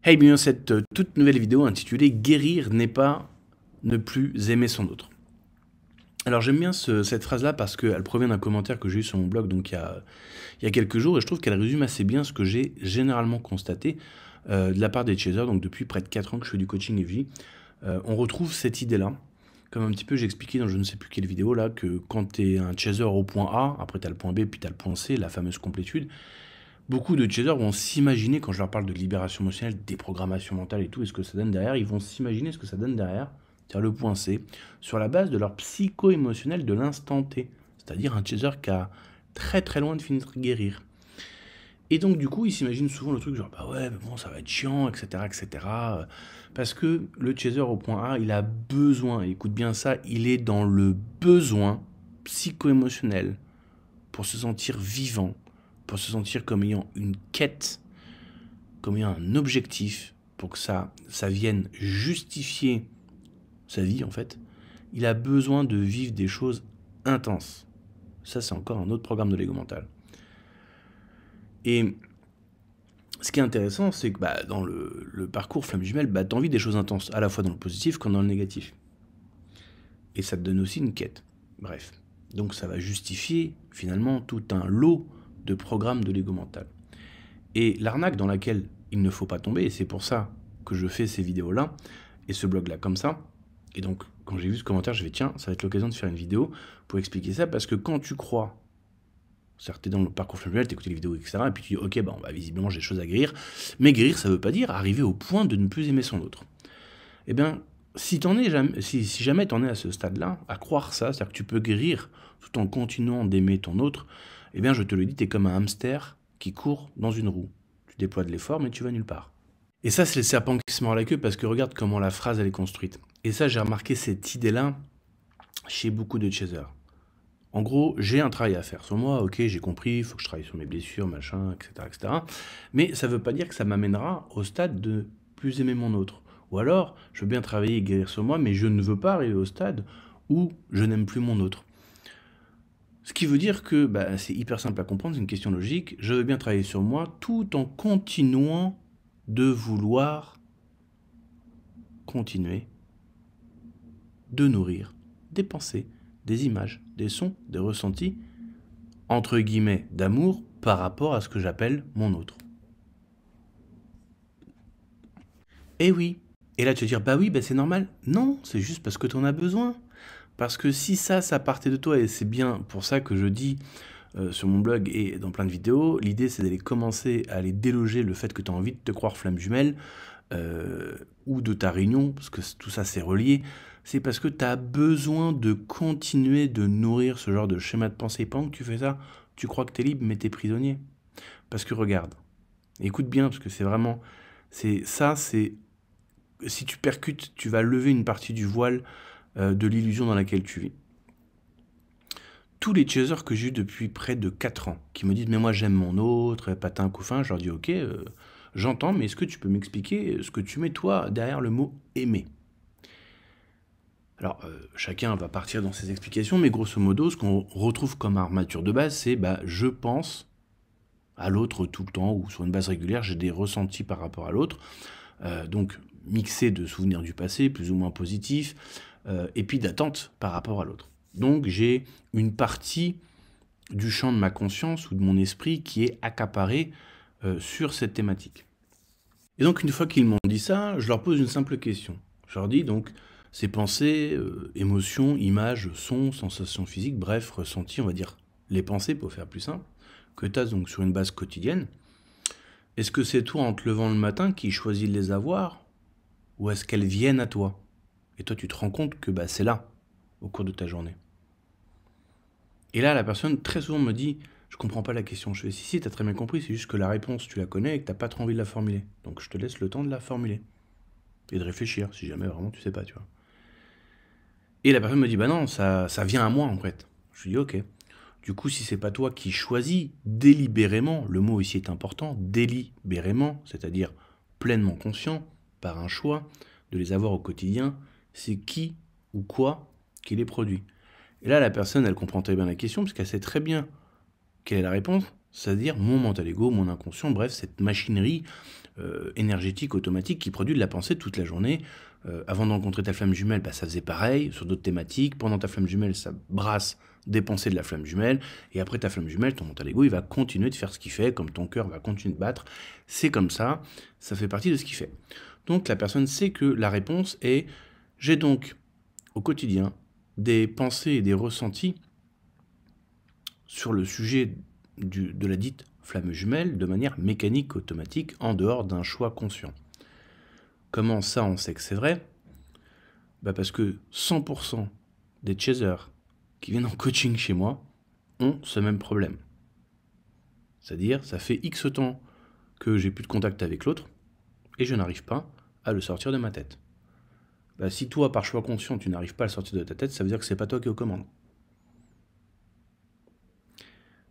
Hey, bienvenue dans cette toute nouvelle vidéo intitulée Guérir n'est pas ne plus aimer son autre. Alors j'aime bien cette phrase-là parce qu'elle provient d'un commentaire que j'ai eu sur mon blog donc il y a quelques jours et je trouve qu'elle résume assez bien ce que j'ai généralement constaté de la part des chasers, donc depuis près de 4 ans que je fais du coaching et vie. On retrouve cette idée-là, comme un petit peu j'ai expliqué dans je ne sais plus quelle vidéo là, que quand tu es un chaser au point A, après tu as le point B puis tu as le point C, la fameuse complétude. Beaucoup de chasers vont s'imaginer, quand je leur parle de libération émotionnelle, déprogrammation mentale et tout, et ce que ça donne derrière, ils vont s'imaginer ce que ça donne derrière, c'est-à-dire le point C, sur la base de leur psycho-émotionnel de l'instant T, c'est-à-dire un chaser qui a très très loin de finir de guérir. Et donc du coup, ils s'imaginent souvent le truc genre, bah ouais, mais bon, ça va être chiant, etc., etc., parce que le chaser au point A, il a besoin, écoute bien ça, il est dans le besoin psycho-émotionnel pour se sentir vivant, pour se sentir comme ayant une quête, comme ayant un objectif, pour que ça vienne justifier sa vie en fait, il a besoin de vivre des choses intenses. Ça, c'est encore un autre programme de l'ego mental. Et ce qui est intéressant, c'est que dans le parcours Flamme Jumelle, tu as envie des choses intenses, à la fois dans le positif comme dans le négatif. Et ça te donne aussi une quête. Bref. Donc ça va justifier finalement tout un lot de programmes de l'ego mental. Et l'arnaque dans laquelle il ne faut pas tomber, et c'est pour ça que je fais ces vidéos-là, et ce blog-là comme ça, et donc quand j'ai vu ce commentaire, je vais tiens, ça va être l'occasion de faire une vidéo pour expliquer ça, parce que quand tu crois, certes t'es dans le parcours familial, t'écoutes les vidéos, etc., et puis tu dis, ok, visiblement j'ai des choses à guérir, mais guérir ça veut pas dire arriver au point de ne plus aimer son autre. Eh bien, si jamais t'en es à ce stade-là, à croire ça, c'est-à-dire que tu peux guérir tout en continuant d'aimer ton autre, eh bien je te le dis, t'es comme un hamster qui court dans une roue. Tu déploies de l'effort, mais tu vas nulle part. Et ça, c'est le serpent qui se mord la queue, parce que regarde comment la phrase, elle est construite. Et ça, j'ai remarqué cette idée-là chez beaucoup de chasers. En gros, j'ai un travail à faire sur moi, ok, j'ai compris, il faut que je travaille sur mes blessures, machin, etc., etc. Mais ça ne veut pas dire que ça m'amènera au stade de plus aimer mon autre. Ou alors, je veux bien travailler et guérir sur moi, mais je ne veux pas arriver au stade où je n'aime plus mon autre. Ce qui veut dire que c'est hyper simple à comprendre, c'est une question logique. Je veux bien travailler sur moi tout en continuant de vouloir continuer de nourrir des pensées, des images, des sons, des ressentis, entre guillemets, d'amour par rapport à ce que j'appelle mon autre. Eh oui. Et là tu vas dire, bah oui, c'est normal. Non, c'est juste parce que tu en as besoin. Parce que si ça partait de toi, et c'est bien pour ça que je dis sur mon blog et dans plein de vidéos, l'idée c'est d'aller commencer à aller déloger le fait que tu as envie de te croire flamme jumelle, ou de ta réunion, parce que tout ça c'est relié, c'est parce que tu as besoin de continuer de nourrir ce genre de schéma de pensée. Pendant que tu fais ça, tu crois que tu es libre, mais tu es prisonnier. Parce que regarde, écoute bien, parce que c'est vraiment... Si tu percutes, tu vas lever une partie du voile de l'illusion dans laquelle tu vis. Tous les chasers que j'ai eu depuis près de 4 ans, qui me disent « mais moi j'aime mon autre, patin, couffin », je leur dis « ok, j'entends, mais est-ce que tu peux m'expliquer ce que tu mets toi derrière le mot « aimer » ?» Alors, chacun va partir dans ses explications, mais grosso modo, ce qu'on retrouve comme armature de base, c'est je pense à l'autre tout le temps, ou sur une base régulière, j'ai des ressentis par rapport à l'autre, donc mixé de souvenirs du passé, plus ou moins positifs, et puis d'attentes par rapport à l'autre. Donc j'ai une partie du champ de ma conscience ou de mon esprit qui est accaparée sur cette thématique. Et donc une fois qu'ils m'ont dit ça, je leur pose une simple question. Je leur dis donc, ces pensées, émotions, images, sons, sensations physiques, bref, ressentis, on va dire les pensées pour faire plus simple, que tu as donc sur une base quotidienne, est-ce que c'est toi en te levant le matin qui choisis de les avoir, ou est-ce qu'elles viennent à toi? Et toi tu te rends compte que c'est là, au cours de ta journée. Et là la personne très souvent me dit, je comprends pas la question. Je fais, si, t'as très bien compris, c'est juste que la réponse tu la connais et que t'as pas trop envie de la formuler. Donc je te laisse le temps de la formuler. Et de réfléchir, si jamais vraiment tu sais pas, tu vois. Et la personne me dit, non, ça vient à moi en fait. Je lui dis, ok. Du coup, si c'est pas toi qui choisis délibérément, le mot ici est important, délibérément, c'est-à-dire pleinement conscient, par un choix, de les avoir au quotidien, c'est qui ou quoi qui les produit. Et là, la personne, elle comprend très bien la question, parce qu'elle sait très bien quelle est la réponse, c'est-à-dire mon mental ego, mon inconscient, bref, cette machinerie énergétique, automatique, qui produit de la pensée toute la journée. Avant de rencontrer ta flamme jumelle, bah, ça faisait pareil, sur d'autres thématiques. Pendant ta flamme jumelle, ça brasse des pensées de la flamme jumelle. Et après ta flamme jumelle, ton mental ego, il va continuer de faire ce qu'il fait, comme ton cœur va continuer de battre. C'est comme ça fait partie de ce qu'il fait. Donc la personne sait que la réponse est, j'ai donc au quotidien des pensées et des ressentis sur le sujet de la dite flamme jumelle de manière mécanique, automatique, en dehors d'un choix conscient. Comment ça on sait que c'est vrai ? Bah parce que 100% des chasers qui viennent en coaching chez moi ont ce même problème. C'est-à-dire, ça fait X temps que j'ai plus de contact avec l'autre et je n'arrive pas à le sortir de ma tête. Bah, si toi, par choix conscient, tu n'arrives pas à le sortir de ta tête, ça veut dire que c'est pas toi qui es aux commandes.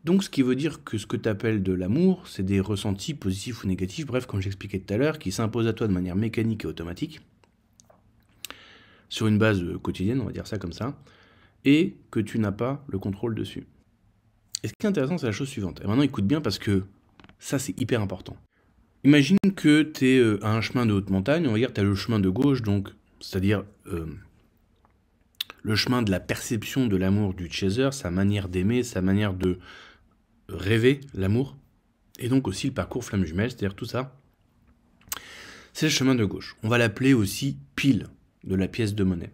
Donc, ce qui veut dire que ce que tu appelles de l'amour, c'est des ressentis positifs ou négatifs, bref, comme j'expliquais tout à l'heure, qui s'imposent à toi de manière mécanique et automatique, sur une base quotidienne, on va dire ça comme ça, et que tu n'as pas le contrôle dessus. Et ce qui est intéressant, c'est la chose suivante. Et maintenant, écoute bien parce que ça, c'est hyper important. Imagine que tu es à un chemin de haute montagne, on va dire que tu as le chemin de gauche, donc, c'est-à-dire le chemin de la perception de l'amour du chaser, sa manière d'aimer, sa manière de rêver l'amour, et donc aussi le parcours flamme jumelle, c'est-à-dire tout ça, c'est le chemin de gauche. On va l'appeler aussi pile de la pièce de monnaie.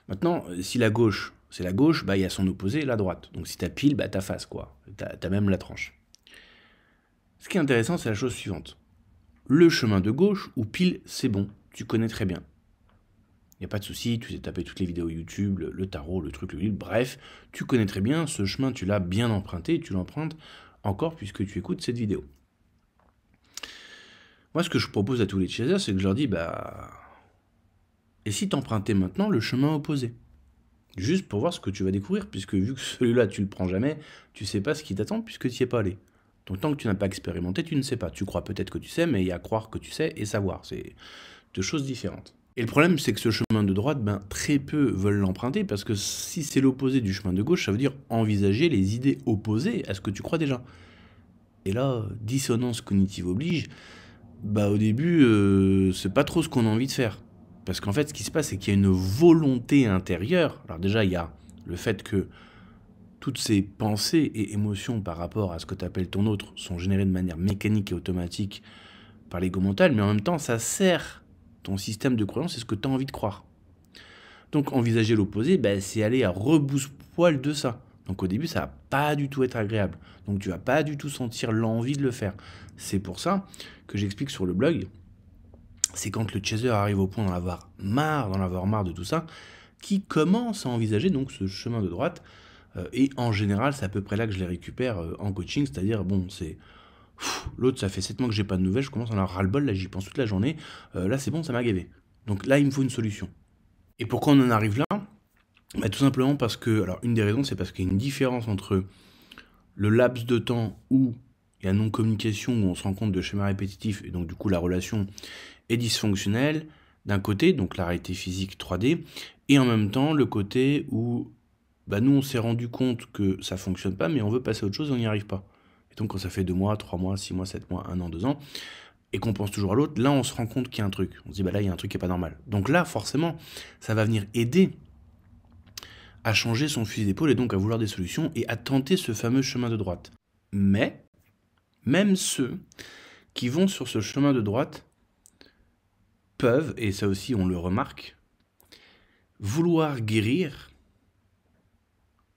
Maintenant, si la gauche, c'est la gauche, bah il y a son opposé, la droite. Donc si t'as pile, bah t'as face, quoi. T'as même la tranche. Ce qui est intéressant, c'est la chose suivante. Le chemin de gauche ou pile, c'est bon, tu connais très bien. Il n'y a pas de souci, tu sais taper toutes les vidéos YouTube, le tarot, le truc, le livre, bref, tu connais très bien, ce chemin, tu l'as bien emprunté, et tu l'empruntes encore puisque tu écoutes cette vidéo. Moi, ce que je propose à tous les chasers, c'est que je leur dis, bah... Et si t'empruntais maintenant le chemin opposé ? Juste pour voir ce que tu vas découvrir, puisque vu que celui-là, tu le prends jamais, tu sais pas ce qui t'attend puisque tu n'y es pas allé. Donc tant que tu n'as pas expérimenté, tu ne sais pas. Tu crois peut-être que tu sais, mais il y a croire que tu sais et savoir. C'est deux choses différentes. Et le problème, c'est que ce chemin de droite, ben, très peu veulent l'emprunter, parce que si c'est l'opposé du chemin de gauche, ça veut dire envisager les idées opposées à ce que tu crois déjà. Et là, dissonance cognitive oblige, bah au début, c'est pas trop ce qu'on a envie de faire. Parce qu'en fait, ce qui se passe, c'est qu'il y a une volonté intérieure. Alors déjà, il y a le fait que toutes ces pensées et émotions par rapport à ce que tu appelles ton autre sont générées de manière mécanique et automatique par l'ego mental, mais en même temps, ça sert ton système de croyance, c'est ce que tu as envie de croire. Donc envisager l'opposé, ben, c'est aller à rebousse-poil de ça. Donc au début, ça va pas du tout être agréable. Donc tu vas pas du tout sentir l'envie de le faire. C'est pour ça que j'explique sur le blog, c'est quand le chaser arrive au point d'en avoir marre de tout ça, qui commence à envisager donc ce chemin de droite. Et en général, c'est à peu près là que je les récupère en coaching, c'est-à-dire, bon, c'est... L'autre, ça fait 7 mois que j'ai pas de nouvelles, je commence à en avoir ras-le-bol, là j'y pense toute la journée, là c'est bon, ça m'a gavé. Donc là, il me faut une solution. Et pourquoi on en arrive là ? Bah, tout simplement parce que, alors une des raisons, c'est parce qu'il y a une différence entre le laps de temps où il y a non-communication, où on se rend compte de schémas répétitifs, et donc du coup la relation est dysfonctionnelle, d'un côté, donc la réalité physique 3D, et en même temps le côté où bah, nous on s'est rendu compte que ça fonctionne pas, mais on veut passer à autre chose et on n'y arrive pas. Et donc quand ça fait 2 mois, 3 mois, 6 mois, 7 mois, 1 an, 2 ans, et qu'on pense toujours à l'autre, là on se rend compte qu'il y a un truc. On se dit, bah là il y a un truc qui est pas normal. Donc là, forcément, ça va venir aider à changer son fusil d'épaule et donc à vouloir des solutions et à tenter ce fameux chemin de droite. Mais, même ceux qui vont sur ce chemin de droite peuvent, et ça aussi on le remarque, vouloir guérir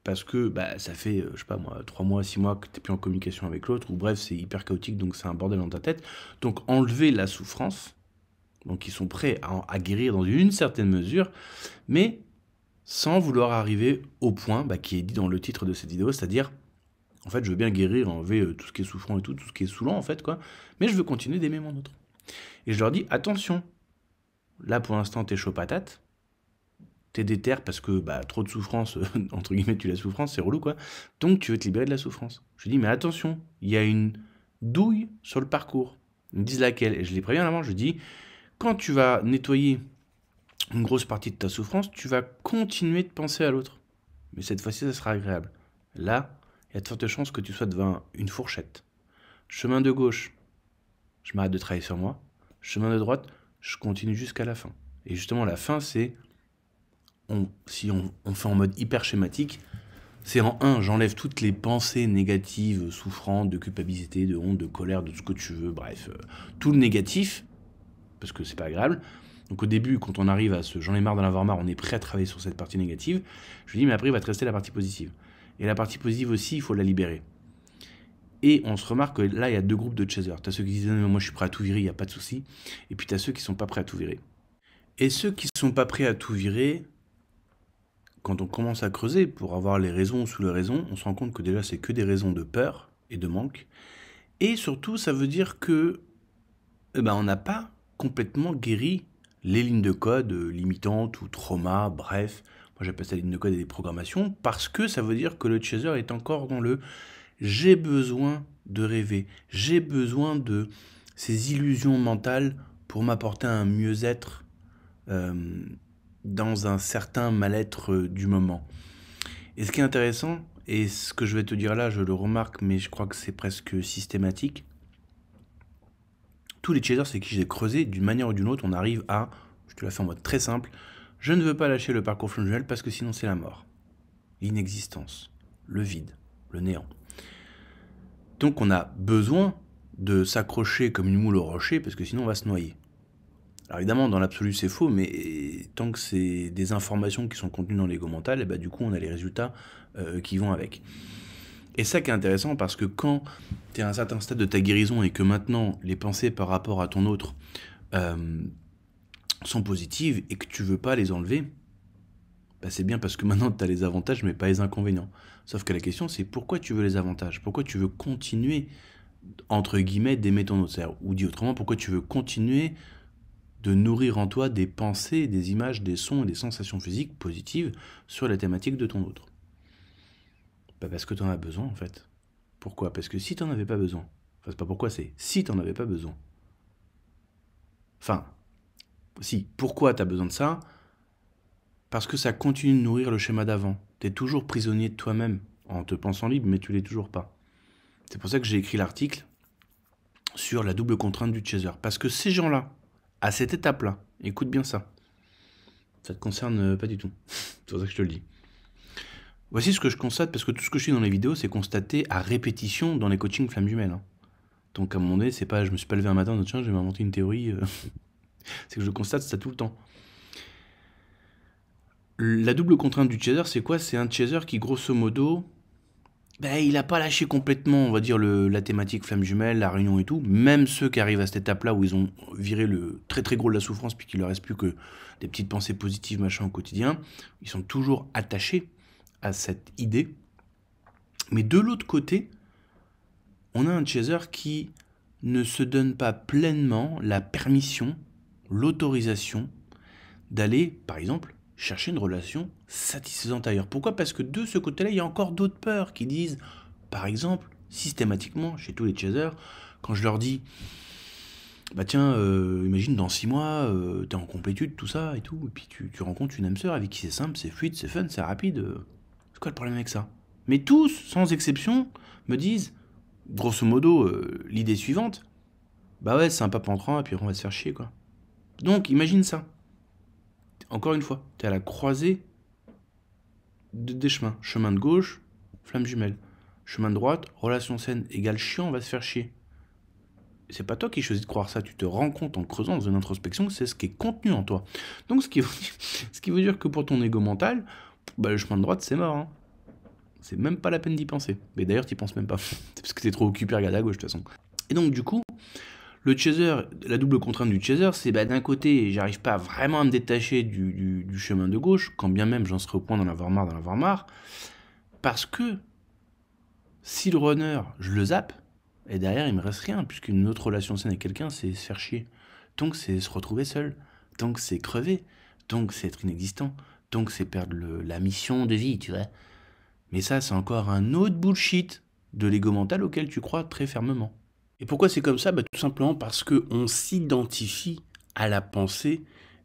parce que bah, ça fait, je sais pas moi, 3 mois, 6 mois que tu n'es plus en communication avec l'autre, ou bref, c'est hyper chaotique, donc c'est un bordel dans ta tête. Donc enlever la souffrance, donc ils sont prêts à guérir dans une certaine mesure, mais sans vouloir arriver au point bah, qui est dit dans le titre de cette vidéo, c'est-à-dire, en fait, je veux bien guérir, enlever tout ce qui est souffrant et tout ce qui est saoulant, en fait, quoi, mais je veux continuer d'aimer mon autre. Et je leur dis, attention, là, pour l'instant, t'es chaud patate, t'es déter parce que bah, trop de souffrance, entre guillemets, tu la souffrance, c'est relou, quoi, donc tu veux te libérer de la souffrance. Je dis, mais attention, il y a une douille sur le parcours. Ils me disent laquelle, et je les préviens avant, je dis, quand tu vas nettoyer une grosse partie de ta souffrance, tu vas continuer de penser à l'autre. Mais cette fois-ci, ça sera agréable. Là, il y a de fortes chances que tu sois devant une fourchette. Chemin de gauche, je m'arrête de travailler sur moi. Chemin de droite, je continue jusqu'à la fin. Et justement, la fin, c'est, si on fait en mode hyper schématique, c'est en 1, j'enlève toutes les pensées négatives, souffrantes, de culpabilité, de honte, de colère, de tout ce que tu veux, bref, tout le négatif, parce que c'est pas agréable. Donc au début, quand on arrive à ce j'en ai marre d'en avoir marre, on est prêt à travailler sur cette partie négative. Je lui dis, mais après, il va te rester la partie positive. Et la partie positive aussi, il faut la libérer. Et on se remarque que là, il y a 2 groupes de chasers. Tu as ceux qui disent, non, moi je suis prêt à tout virer, il n'y a pas de souci. Et puis tu as ceux qui sont pas prêts à tout virer. Et ceux qui sont pas prêts à tout virer, quand on commence à creuser pour avoir les raisons sous les raisons, on se rend compte que déjà c'est que des raisons de peur et de manque. Et surtout, ça veut dire que on n'a pas complètement guéri les lignes de code limitantes ou trauma, bref. Moi j'appelle ça les lignes de code et des programmations, parce que ça veut dire que le chaser est encore dans le j'ai besoin de rêver, j'ai besoin de ces illusions mentales pour m'apporter un mieux-être dans un certain mal-être du moment. Et ce qui est intéressant, et ce que je vais te dire là, je le remarque, mais je crois que c'est presque systématique, tous les chasers, c'est qui j'ai creusé, d'une manière ou d'une autre, on arrive à, je te la fais en mode très simple, je ne veux pas lâcher le parcours fluvial parce que sinon c'est la mort, l'inexistence, le vide, le néant. Donc on a besoin de s'accrocher comme une moule au rocher parce que sinon on va se noyer. Alors évidemment, dans l'absolu, c'est faux, mais tant que c'est des informations qui sont contenues dans l'ego mental, et du coup, on a les résultats qui vont avec. Et ça qui est intéressant, parce que quand tu es à un certain stade de ta guérison et que maintenant, les pensées par rapport à ton autre sont positives et que tu veux pas les enlever, c'est bien parce que maintenant, tu as les avantages, mais pas les inconvénients. Sauf que la question, c'est pourquoi tu veux les avantages ? Pourquoi tu veux continuer, entre guillemets, d'aimer ton autre ? Ou dit autrement, pourquoi tu veux continuer de nourrir en toi des pensées, des images, des sons et des sensations physiques positives sur la thématique de ton autre. Parce que tu en as besoin en fait. Pourquoi ? Parce que si tu n'en avais pas besoin, enfin c'est pas pourquoi, c'est si tu n'en avais pas besoin. Enfin, si, pourquoi tu as besoin de ça ? Parce que ça continue de nourrir le schéma d'avant. Tu es toujours prisonnier de toi-même en te pensant libre, mais tu l'es toujours pas. C'est pour ça que j'ai écrit l'article sur la double contrainte du chaser. Parce que ces gens-là, à cette étape-là, écoute bien ça. Ça te concerne pas du tout. C'est pour ça que je te le dis. Voici ce que je constate, parce que tout ce que je dis dans les vidéos, c'est constaté à répétition dans les coachings flammes jumelles. Donc à un moment donné, c'est pas je me suis pas levé un matin en disant tiens, je vais m'inventer une théorie. C'est que je constate ça tout le temps. La double contrainte du chaser, c'est quoi ? C'est un chaser qui, grosso modo, il n'a pas lâché complètement, on va dire, la thématique flamme jumelle, la réunion et tout. Même ceux qui arrivent à cette étape-là où ils ont viré le très très gros de la souffrance, puis qu'il ne leur reste plus que des petites pensées positives, machin, au quotidien, ils sont toujours attachés à cette idée. Mais de l'autre côté, on a un chaser qui ne se donne pas pleinement la permission, l'autorisation d'aller, par exemple, chercher une relation satisfaisante ailleurs. Pourquoi ? Parce que de ce côté-là, il y a encore d'autres peurs qui disent, par exemple, systématiquement, chez tous les chasers, quand je leur dis, tiens, imagine dans 6 mois, t'es en complétude, tout ça et tout, et puis tu rencontres une âme sœur avec qui c'est simple, c'est fluide, c'est fun, c'est rapide. C'est quoi le problème avec ça ? Mais tous, sans exception, me disent, grosso modo, l'idée suivante, ouais, c'est un pape en train, et puis on va se faire chier, quoi. Donc, imagine ça. Encore une fois, tu es à la croisée des chemins. Chemin de gauche, flamme jumelle. Chemin de droite, relation saine égale chiant, on va se faire chier. C'est pas toi qui choisis de croire ça, tu te rends compte en creusant dans une introspection que c'est ce qui est contenu en toi. Donc ce qui veut dire que pour ton ego mental, le chemin de droite c'est mort. C'est même pas la peine d'y penser. Mais d'ailleurs t'y penses même pas. C'est parce que t'es trop occupé à regarder à gauche de toute façon. Et donc du coup, le chaser, la double contrainte du chaser, c'est d'un côté, j'arrive pas vraiment à me détacher du chemin de gauche, quand bien même j'en serais au point d'en avoir marre, parce que si le runner, je le zappe, et derrière il me reste rien, puisqu'une autre relation saine avec quelqu'un, c'est se faire chier. Donc c'est se retrouver seul, donc c'est crever, donc c'est être inexistant, donc c'est perdre la mission de vie, tu vois. Mais ça, c'est encore un autre bullshit de l'ego mental auquel tu crois très fermement. Et pourquoi c'est comme ça ? Tout simplement parce qu'on s'identifie à la pensée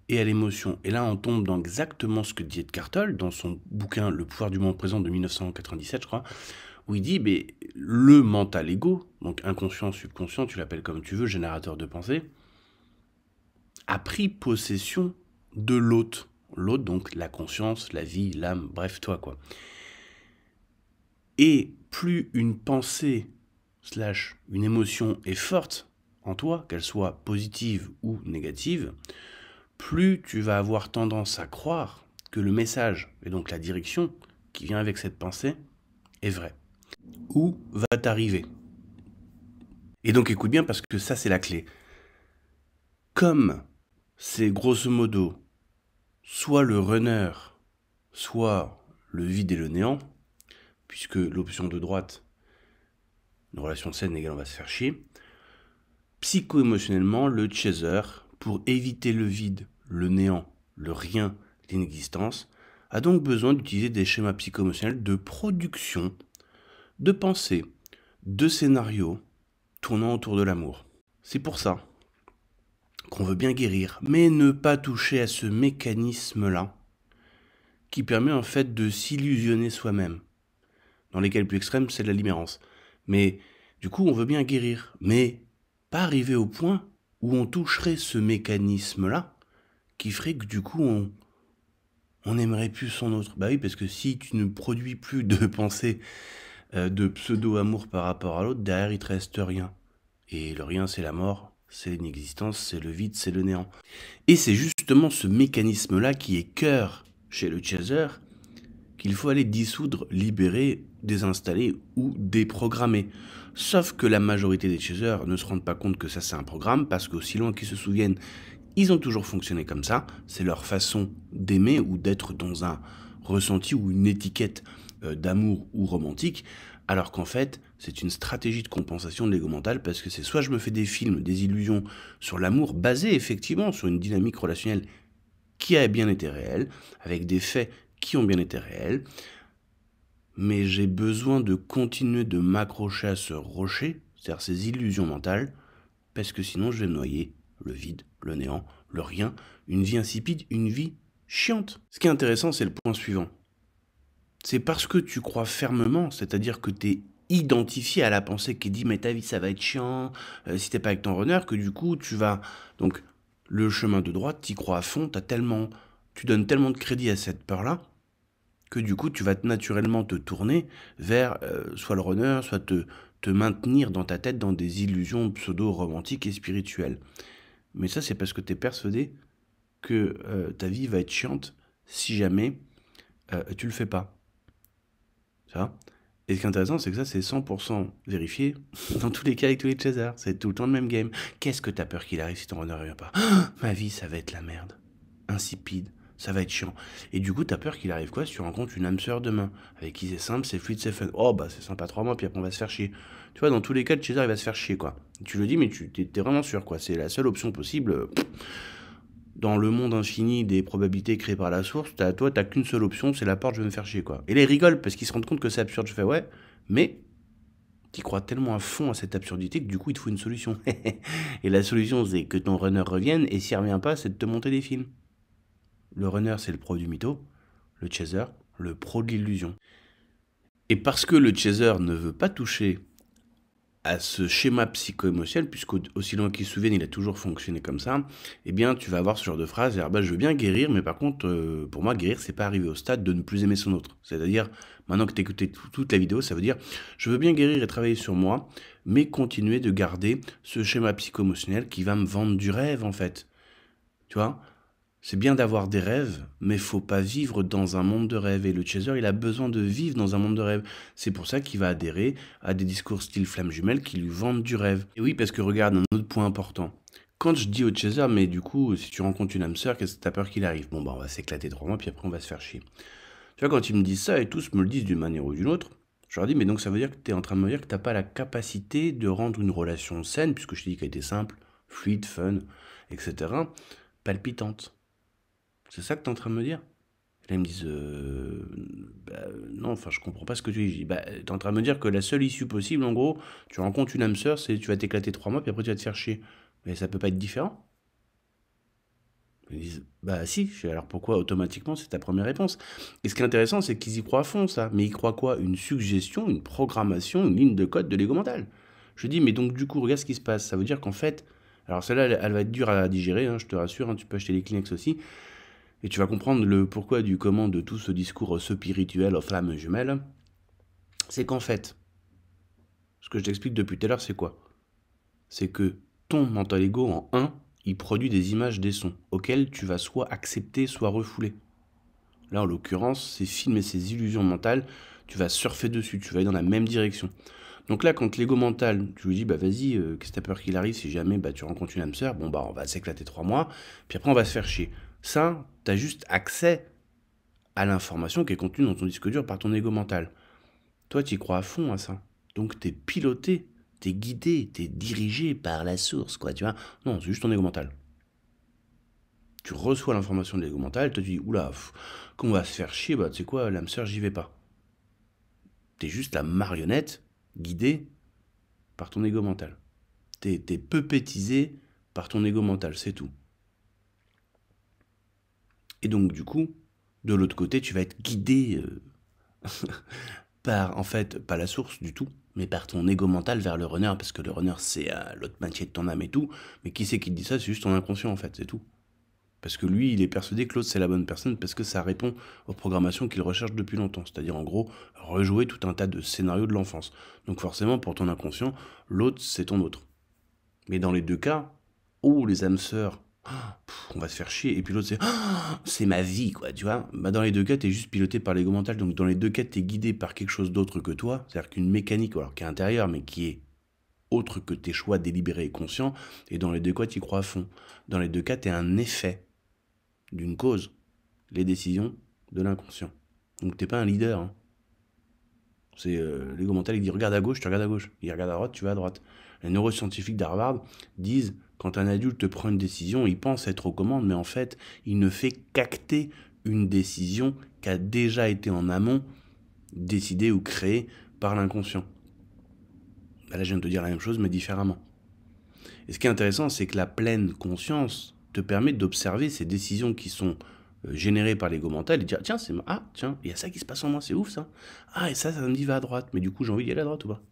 et à l'émotion. Et là, on tombe dans exactement ce que dit Eckhart Tolle dans son bouquin « Le pouvoir du moment présent » de 1997, je crois, où il dit, mais le mental ego, donc inconscient, subconscient, tu l'appelles comme tu veux, générateur de pensée, a pris possession de l'hôte. L'hôte, donc la conscience, la vie, l'âme, bref, toi, quoi. Et plus une pensée / une émotion est forte en toi, qu'elle soit positive ou négative, plus tu vas avoir tendance à croire que le message, et donc la direction qui vient avec cette pensée, est vrai. Ou va t'arriver. Et donc écoute bien parce que ça c'est la clé. Comme c'est grosso modo soit le runner, soit le vide et le néant, puisque l'option de droite, une relation saine égale on va se faire chier, psycho-émotionnellement, le chaser, pour éviter le vide, le néant, le rien, l'inexistence, a donc besoin d'utiliser des schémas psycho-émotionnels de production, de pensée, de scénarios tournant autour de l'amour. C'est pour ça qu'on veut bien guérir, mais ne pas toucher à ce mécanisme-là qui permet en fait de s'illusionner soi-même. Dans les cas les plus extrêmes, c'est de la libérance. Mais du coup, on veut bien guérir, mais pas arriver au point où on toucherait ce mécanisme-là qui ferait que du coup, on n'aimerait plus son autre. Bah oui, parce que si tu ne produis plus de pensée de pseudo-amour par rapport à l'autre, derrière il te reste rien. Et le rien, c'est la mort, c'est l'inexistence, c'est le vide, c'est le néant. Et c'est justement ce mécanisme-là qui est cœur chez le chaser qu'il faut aller dissoudre, libérer, désinstaller ou déprogrammer. Sauf que la majorité des chasers ne se rendent pas compte que ça c'est un programme parce qu'aussi loin qu'ils se souviennent, ils ont toujours fonctionné comme ça. C'est leur façon d'aimer ou d'être dans un ressenti ou une étiquette d'amour ou romantique, alors qu'en fait, c'est une stratégie de compensation de l'ego mental parce que c'est soit je me fais des films, des illusions sur l'amour basés effectivement sur une dynamique relationnelle qui a bien été réelle, avec des faits qui ont bien été réels, mais j'ai besoin de continuer de m'accrocher à ce rocher, c'est-à-dire ces illusions mentales, parce que sinon je vais me noyer, le vide, le néant, le rien, une vie insipide, une vie chiante. Ce qui est intéressant, c'est le point suivant. C'est parce que tu crois fermement, c'est-à-dire que tu es identifié à la pensée qui dit mais ta vie ça va être chiant si t'es pas avec ton runner, que du coup tu vas... Donc le chemin de droite, t'y crois à fond, tu donnes tellement de crédit à cette peur-là, que du coup tu vas naturellement te tourner vers soit le runner, soit te maintenir dans ta tête dans des illusions pseudo-romantiques et spirituelles. Mais ça c'est parce que tu es persuadé que ta vie va être chiante si jamais tu le fais pas. Ça. Et ce qui est intéressant, c'est que ça, c'est 100% vérifié dans tous les cas avec tous les chasers. C'est tout le temps le même game. Qu'est-ce que t'as peur qu'il arrive si ton runner ne revient pas? Ma vie, ça va être la merde. Insipide. Ça va être chiant. Et du coup, t'as peur qu'il arrive quoi si tu rencontres une âme sœur demain? Avec qui c'est simple, c'est fluide, c'est fun. Oh, bah, c'est sympa 3 mois, puis après, on va se faire chier. Tu vois, dans tous les cas, le chaser, il va se faire chier, quoi. Tu le dis, mais t'es vraiment sûr, quoi. C'est la seule option possible. Dans le monde infini des probabilités créées par la source, t'as qu'une seule option, c'est la porte, je vais me faire chier, quoi. Et là, ils rigolent parce qu'ils se rendent compte que c'est absurde. Je fais, ouais, mais t'y crois tellement à fond à cette absurdité que du coup, il te faut une solution. Et la solution, c'est que ton runner revienne, et s'il revient pas, c'est de te monter des films. Le runner, c'est le pro du mytho, le chaser, le pro de l'illusion. Et parce que le chaser ne veut pas toucher à ce schéma psycho-émotionnel, puisqu'aussi loin qu'il se souvienne, il a toujours fonctionné comme ça, eh bien, tu vas avoir ce genre de phrase, bah, je veux bien guérir, mais par contre, pour moi, guérir, c'est pas arriver au stade de ne plus aimer son autre. C'est-à-dire, maintenant que tu as écouté toute la vidéo, ça veut dire, je veux bien guérir et travailler sur moi, mais continuer de garder ce schéma psycho-émotionnel qui va me vendre du rêve, en fait. Tu vois ? C'est bien d'avoir des rêves, mais faut pas vivre dans un monde de rêve. Et le chaser, il a besoin de vivre dans un monde de rêve. C'est pour ça qu'il va adhérer à des discours style flamme jumelle qui lui vendent du rêve. Et oui, parce que regarde, un autre point important. Quand je dis au chaser, mais du coup, si tu rencontres une âme sœur, qu'est-ce que t'as peur qu'il arrive? Bon, bah, on va s'éclater 3 mois, puis après, on va se faire chier. Tu vois, quand ils me disent ça, et tous me le disent d'une manière ou d'une autre, je leur dis, mais donc ça veut dire que t'es en train de me dire que t'as pas la capacité de rendre une relation saine, puisque je t'ai dit qu'elle était simple, fluide, fun, etc., palpitante. C'est ça que tu es en train de me dire? Et là, ils me disent, non, enfin, je comprends pas ce que tu dis. Je dis, tu es en train de me dire que la seule issue possible, en gros, tu rencontres une âme sœur, c'est tu vas t'éclater 3 mois, puis après tu vas te faire chier. Mais ça peut pas être différent. Ils disent, bah si, je fais, alors pourquoi automatiquement c'est ta première réponse? Et ce qui est intéressant, c'est qu'ils y croient à fond, ça. Mais ils croient quoi? Une suggestion, une programmation, une ligne de code de l'ego mental. Je dis, mais donc du coup, regarde ce qui se passe. Ça veut dire qu'en fait, alors celle-là, elle va être dure à digérer, hein, je te rassure, hein, tu peux acheter les Kleenex aussi, et tu vas comprendre le pourquoi du comment de tout ce discours spirituel aux flammes jumelles. C'est qu'en fait, ce que je t'explique depuis tout à l'heure, c'est quoi? C'est que ton mental ego en un, il produit des images, des sons, auxquels tu vas soit accepter, soit refouler. Là, en l'occurrence, ces films et ces illusions mentales, tu vas surfer dessus, tu vas aller dans la même direction. Donc là, quand l'ego mental, tu lui dis, bah vas-y, qu'est-ce que t'as peur qu'il arrive si jamais bah, tu rencontres une âme sœur, bon bah on va s'éclater 3 mois, puis après on va se faire chier. Ça, t'as juste accès à l'information qui est contenue dans ton disque dur par ton ego mental. Toi, tu y crois à fond à ça. Donc t'es piloté, t'es guidé, t'es dirigé par la source, quoi, tu vois. Non, c'est juste ton ego mental. Tu reçois l'information de l'ego mental, tu te dis, oula, qu'on va se faire chier, bah tu sais quoi, l'âme sœur, j'y vais pas. T'es juste la marionnette guidée par ton ego mental. T'es pupétisé par ton ego mental, c'est tout. Et donc du coup, de l'autre côté, tu vas être guidé par, en fait, pas la source du tout, mais par ton ego mental vers le runner, parce que le runner, c'est l'autre moitié de ton âme et tout. Mais qui c'est qui te dit ça? C'est juste ton inconscient, en fait, c'est tout. Parce que lui, il est persuadé que l'autre, c'est la bonne personne, parce que ça répond aux programmations qu'il recherche depuis longtemps. C'est-à-dire, en gros, rejouer tout un tas de scénarios de l'enfance. Donc forcément, pour ton inconscient, l'autre, c'est ton autre. Mais dans les deux cas, oh, les âmes sœurs, on va se faire chier. Et puis l'autre, c'est ma vie, quoi, tu vois. Bah, dans les deux cas, t'es juste piloté par l'ego mental. Donc dans les deux cas, t'es guidé par quelque chose d'autre que toi. C'est-à-dire qu'une mécanique, alors qui est intérieure, mais qui est autre que tes choix délibérés et conscients. Et dans les deux cas, t'y crois à fond. Dans les deux cas, t'es un effet d'une cause. Les décisions de l'inconscient. Donc t'es pas un leader, hein. C'est l'ego mental, il dit regarde à gauche, tu regardes à gauche. Il regarde à droite, tu vas à droite. Les neuroscientifiques d'Harvard disent quand un adulte prend une décision, il pense être aux commandes, mais en fait, il ne fait qu'acter une décision qui a déjà été en amont décidée ou créée par l'inconscient. Là, je viens de te dire la même chose, mais différemment. Et ce qui est intéressant, c'est que la pleine conscience te permet d'observer ces décisions qui sont générées par l'ego mental et dire tiens, tiens, il y a ça qui se passe en moi, c'est ouf ça. Ah, et ça me dit va à droite, mais du coup, j'ai envie d'y aller à droite ou pas?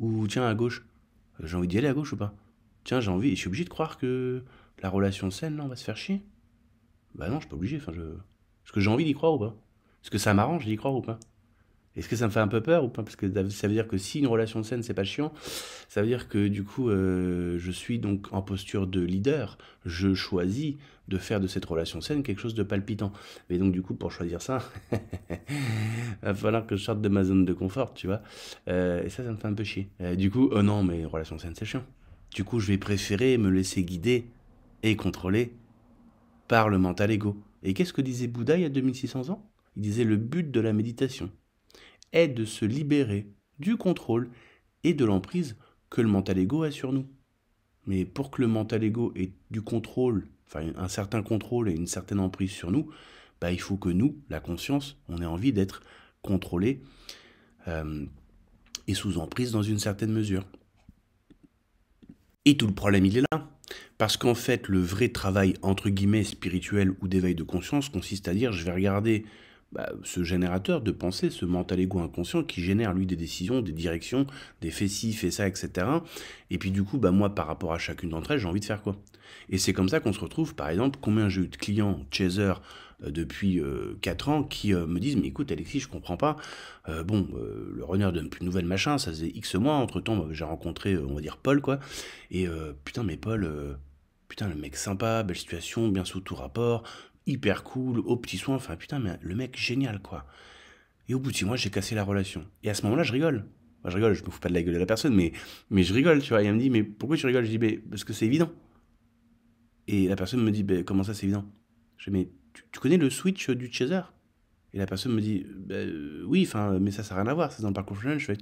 Ou tiens, à gauche, j'ai envie d'y aller à gauche ou pas? Tiens, j'ai envie, et je suis obligé de croire que la relation saine, là, on va se faire chier? Bah non, je suis pas obligé, Est-ce que j'ai envie d'y croire ou pas? Est-ce que ça m'arrange d'y croire ou pas? Est-ce que ça me fait un peu peur ou pas? Parce que ça veut dire que si une relation saine, c'est pas chiant, ça veut dire que du coup, je suis donc en posture de leader. Je choisis de faire de cette relation saine quelque chose de palpitant. Mais donc du coup, pour choisir ça, va falloir que je sorte de ma zone de confort, tu vois. Et ça me fait un peu chier. Du coup, oh non, mais relation saine, c'est chiant. Du coup, je vais préférer me laisser guider et contrôler par le mental ego. Et qu'est-ce que disait Bouddha il y a 2600 ans? Il disait le but de la méditation est de se libérer du contrôle et de l'emprise que le mental ego a sur nous. Mais pour que le mental ego ait du contrôle, enfin un certain contrôle et une certaine emprise sur nous, bah, il faut que nous, la conscience, on ait envie d'être contrôlé et sous emprise dans une certaine mesure. Et tout le problème, il est là. Parce qu'en fait, le vrai travail, entre guillemets, spirituel ou d'éveil de conscience consiste à dire, je vais regarder ce générateur de pensée, ce mental ego inconscient qui génère, lui, des décisions, des directions, des fais ci, fais ça, etc. Et puis du coup, moi, par rapport à chacune d'entre elles, j'ai envie de faire quoi? Et c'est comme ça qu'on se retrouve, par exemple, combien j'ai eu de clients chaser depuis 4 ans qui me disent, mais écoute Alexis, je comprends pas, le runner donne plus de nouvelles, machin, ça faisait X mois, entre-temps, j'ai rencontré, on va dire, Paul, quoi, et putain, mais Paul, putain, le mec sympa, belle situation, bien sous tout rapport, hyper cool, aux petits soins, enfin putain, mais le mec génial, quoi. Et au bout de 6 mois, j'ai cassé la relation. Et à ce moment-là, je rigole. Enfin, je rigole, je me fous pas de la gueule de la personne, mais je rigole, tu vois. Et elle me dit, mais pourquoi tu rigoles? Je dis, parce que c'est évident. Et la personne me dit, comment ça, c'est évident? Je dis, mais tu connais le switch du chaser? Et la personne me dit, oui, enfin, mais ça n'a rien à voir, c'est dans le parcours flamme. Je fais,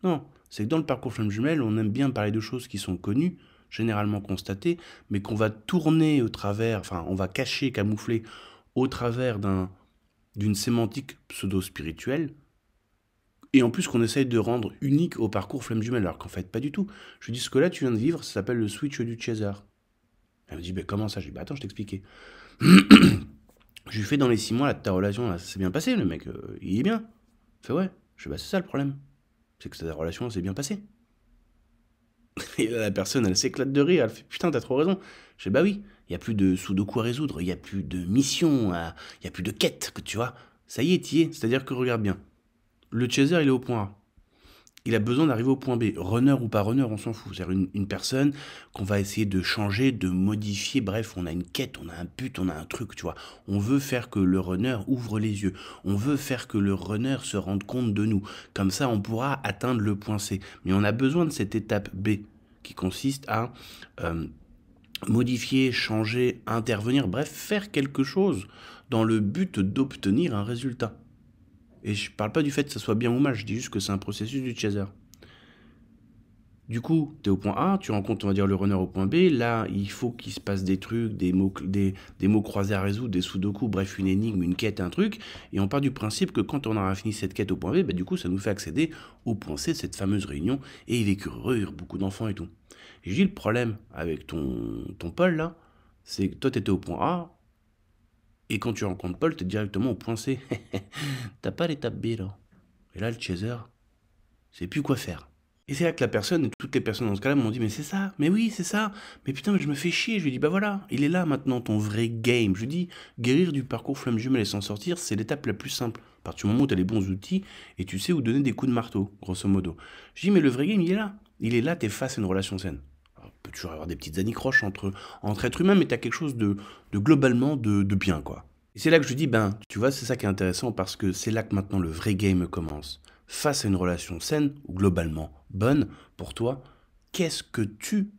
non, c'est que dans le parcours flamme jumelle, on aime bien parler de choses qui sont connues, généralement constatées, mais qu'on va tourner au travers, enfin, on va cacher, camoufler au travers d'une sémantique pseudo-spirituelle, et en plus qu'on essaye de rendre unique au parcours flamme jumelle, alors qu'en fait, pas du tout. Je dis, ce que là, tu viens de vivre, ça s'appelle le switch du chaser. Elle me dit, bah, comment ça? Je dis, bah attends, je t'expliquais. Je lui fais dans les 6 mois là, de ta relation, là, ça s'est bien passé, le mec, il est bien. Il fait ouais. Je fais, bah c'est ça le problème. C'est que ta relation s'est bien passée. Et là, la personne, elle s'éclate de rire, elle fait putain, t'as trop raison. Je fais bah oui, il n'y a plus de sudoku à résoudre, il n'y a plus de mission, il n'y a plus de quête, tu vois. Ça y est, t'y es. C'est-à-dire que regarde bien. Le chaser, il est au point A. Il a besoin d'arriver au point B. Runner ou pas runner, on s'en fout. C'est-à-dire une personne qu'on va essayer de changer, de modifier. Bref, on a une quête, on a un but, on a un truc, tu vois. On veut faire que le runner ouvre les yeux. On veut faire que le runner se rende compte de nous. Comme ça, on pourra atteindre le point C. Mais on a besoin de cette étape B qui consiste à modifier, changer, intervenir. Bref, faire quelque chose dans le but d'obtenir un résultat. Et je parle pas du fait que ça soit bien ou mal, je dis juste que c'est un processus du chaser. Du coup, tu es au point A, tu rencontres, on va dire, le runner au point B. Là, il faut qu'il se passe des trucs, des mots croisés à résoudre, des sudoku, bref, une énigme, une quête, un truc. Et on part du principe que quand on aura fini cette quête au point B, bah, du coup, ça nous fait accéder au point C, cette fameuse réunion. Et il vécurent heureux, beaucoup d'enfants et tout. Et je dis, le problème avec ton Paul, là, c'est que toi, tu étais au point A. Et quand tu rencontres Paul, tu es directement au point C. T'as pas l'étape B, là. Et là, le chaser, c'est plus quoi faire. Et c'est là que la personne, et toutes les personnes dans ce cas-là m'ont dit, mais c'est ça, mais oui, c'est ça, mais putain, mais je me fais chier. Je lui dis, bah voilà, il est là maintenant, ton vrai game. Je lui dis, guérir du parcours flamme jumelle et s'en sortir, c'est l'étape la plus simple. À partir du moment où tu as les bons outils et tu sais où donner des coups de marteau, grosso modo. Je dis, mais le vrai game, il est là. Il est là, t'es face à une relation saine. Alors, il peut toujours avoir des petites anicroches entre êtres humains, mais t'as quelque chose de globalement de bien, quoi. Et c'est là que je dis, ben, tu vois, c'est ça qui est intéressant parce que c'est là que maintenant le vrai game commence. Face à une relation saine, ou globalement bonne, pour toi, qu'est-ce que tu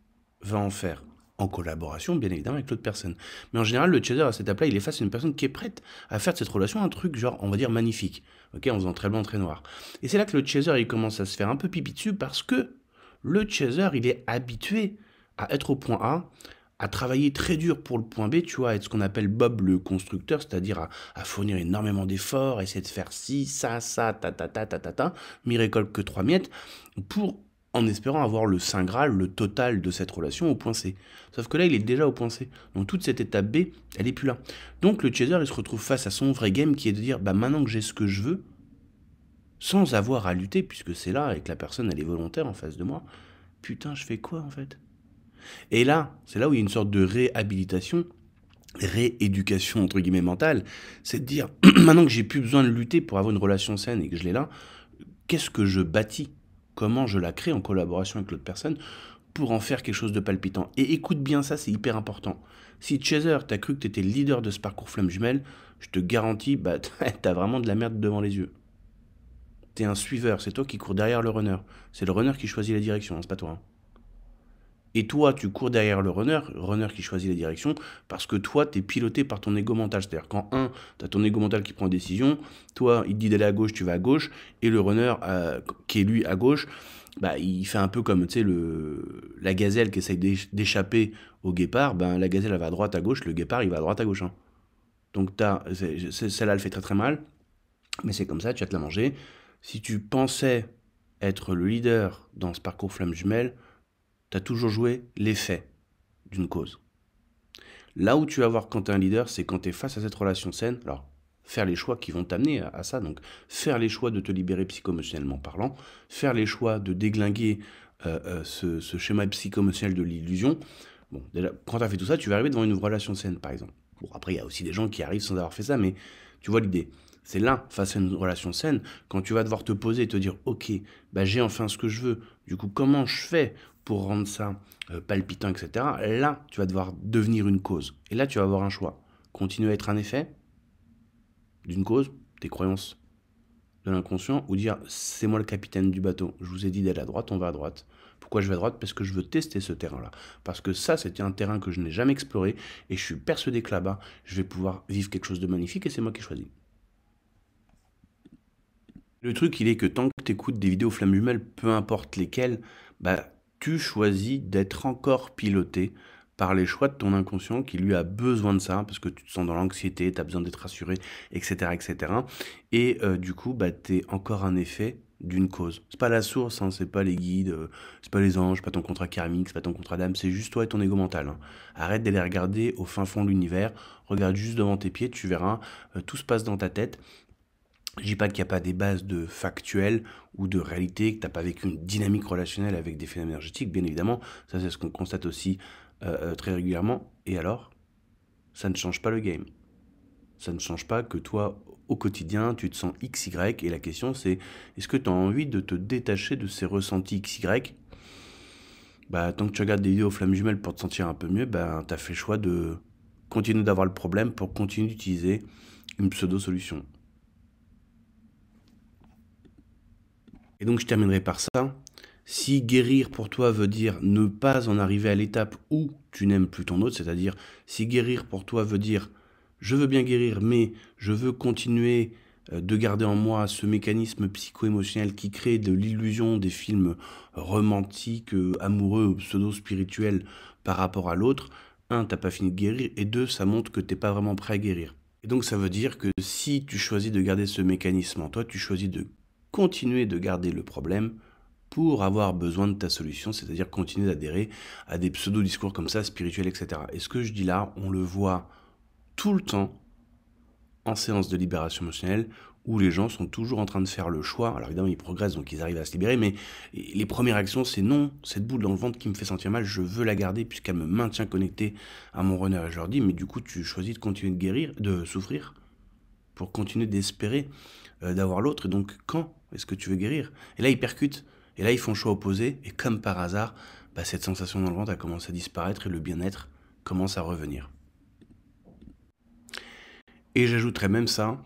vas en faire? En collaboration, bien évidemment, avec l'autre personne. Mais en général, le chaser à cette étape-là, il est face à une personne qui est prête à faire de cette relation un truc, genre, on va dire, magnifique. Ok, en faisant très blanc, très noir. Et c'est là que le chaser, il commence à se faire un peu pipi dessus parce que le chaser, il est habitué à être au point A, à travailler très dur pour le point B, tu vois, à être ce qu'on appelle Bob le constructeur, c'est-à-dire à fournir énormément d'efforts, essayer de faire ci, ça, mais il récolte que 3 miettes, pour, en espérant avoir le Saint Graal, le total de cette relation au point C. Sauf que là, il est déjà au point C. Donc toute cette étape B, elle est plus là. Donc le chaser, il se retrouve face à son vrai game qui est de dire, bah maintenant que j'ai ce que je veux, sans avoir à lutter, puisque c'est là, et que la personne, elle est volontaire en face de moi, putain, je fais quoi en fait? Et là, c'est là où il y a une sorte de réhabilitation, rééducation entre guillemets mentale, c'est de dire, maintenant que j'ai plus besoin de lutter pour avoir une relation saine et que je l'ai là, qu'est-ce que je bâtis? Comment je la crée en collaboration avec l'autre personne pour en faire quelque chose de palpitant? Et écoute bien ça, c'est hyper important. Si Chaser, t'as cru que t'étais le leader de ce parcours flamme jumelle, je te garantis, bah t'as vraiment de la merde devant les yeux. T'es un suiveur, c'est toi qui cours derrière le runner. C'est le runner qui choisit la direction, hein, c'est pas toi. Hein. Et toi, tu cours derrière le runner qui choisit la direction, parce que toi, tu es piloté par ton ego mental. C'est-à-dire quand tu as ton ego mental qui prend une décision, toi, il te dit d'aller à gauche, tu vas à gauche, et le runner, qui est lui à gauche, bah, il fait un peu comme la gazelle qui essaye d'échapper au guépard, ben, la gazelle elle va à droite, à gauche, le guépard il va à droite, à gauche. Hein. Donc celle-là elle fait très très mal, mais c'est comme ça, tu vas te la manger. Si tu pensais être le leader dans ce parcours flamme jumelle, tu as toujours joué l'effet d'une cause. Là où tu vas voir quand tu es un leader, c'est quand tu es face à cette relation saine. Alors, faire les choix qui vont t'amener à ça. Donc, faire les choix de te libérer psycho-émotionnellement parlant. Faire les choix de déglinguer ce schéma psycho-émotionnel de l'illusion. Bon, déjà, quand tu as fait tout ça, tu vas arriver devant une relation saine, par exemple. Bon, après, il y a aussi des gens qui arrivent sans avoir fait ça, mais tu vois l'idée. C'est là, face à une relation saine, quand tu vas devoir te poser et te dire, ok, bah j'ai enfin ce que je veux. Du coup, comment je fais pour rendre ça palpitant, etc. Là, tu vas devoir devenir une cause. Et là, tu vas avoir un choix. Continuer à être un effet d'une cause, tes croyances de l'inconscient, ou dire, c'est moi le capitaine du bateau. Je vous ai dit d'aller à droite, on va à droite. Pourquoi je vais à droite? Parce que je veux tester ce terrain-là. Parce que ça, c'était un terrain que je n'ai jamais exploré, et je suis persuadé que là-bas, je vais pouvoir vivre quelque chose de magnifique, et c'est moi qui ai choisi. Le truc, il est que tant que tu écoutes des vidéos flammes jumelles, peu importe lesquelles, bah, tu choisis d'être encore piloté par les choix de ton inconscient qui lui a besoin de ça, parce que tu te sens dans l'anxiété, tu as besoin d'être rassuré, etc. etc. Et du coup, bah, tu es encore un effet d'une cause. C'est pas la source, hein, c'est pas les guides, c'est pas les anges, c'est pas ton contrat karmique, c'est pas ton contrat d'âme, c'est juste toi et ton ego mental, hein. Arrête d'aller regarder au fin fond de l'univers, regarde juste devant tes pieds, tu verras, tout se passe dans ta tête. Je dis pas qu'il n'y a pas des bases de factuel ou de réalité, que tu n'as pas vécu une dynamique relationnelle avec des phénomènes énergétiques, bien évidemment, ça c'est ce qu'on constate aussi très régulièrement. Et alors, ça ne change pas le game. Ça ne change pas que toi, au quotidien, tu te sens XY, et la question c'est, est-ce que tu as envie de te détacher de ces ressentis XY? Bah, tant que tu regardes des vidéos flammes jumelles pour te sentir un peu mieux, bah, tu as fait le choix de continuer d'avoir le problème pour continuer d'utiliser une pseudo-solution. Et donc je terminerai par ça. Si guérir pour toi veut dire ne pas en arriver à l'étape où tu n'aimes plus ton autre, c'est-à-dire si guérir pour toi veut dire je veux bien guérir, mais je veux continuer de garder en moi ce mécanisme psycho-émotionnel qui crée de l'illusion des films romantiques, amoureux, pseudo-spirituels par rapport à l'autre, un, t'as pas fini de guérir, et deux, ça montre que t'es pas vraiment prêt à guérir. Et donc ça veut dire que si tu choisis de garder ce mécanisme en toi, tu choisis de continuer de garder le problème pour avoir besoin de ta solution, c'est-à-dire continuer d'adhérer à des pseudo-discours comme ça, spirituels, etc. Et ce que je dis là, on le voit tout le temps en séance de libération émotionnelle, où les gens sont toujours en train de faire le choix. Alors évidemment, ils progressent, donc ils arrivent à se libérer, mais les premières actions, c'est non, cette boule dans le ventre qui me fait sentir mal, je veux la garder puisqu'elle me maintient connecté à mon runner. Et je leur dis, mais du coup, tu choisis de continuer de guérir, de souffrir, pour continuer d'espérer d'avoir l'autre. Et donc, quand est-ce que tu veux guérir? Et là, ils percutent. Et là, ils font le choix opposé. Et comme par hasard, bah, cette sensation dans le ventre a commencé à disparaître et le bien-être commence à revenir. Et j'ajouterais même ça,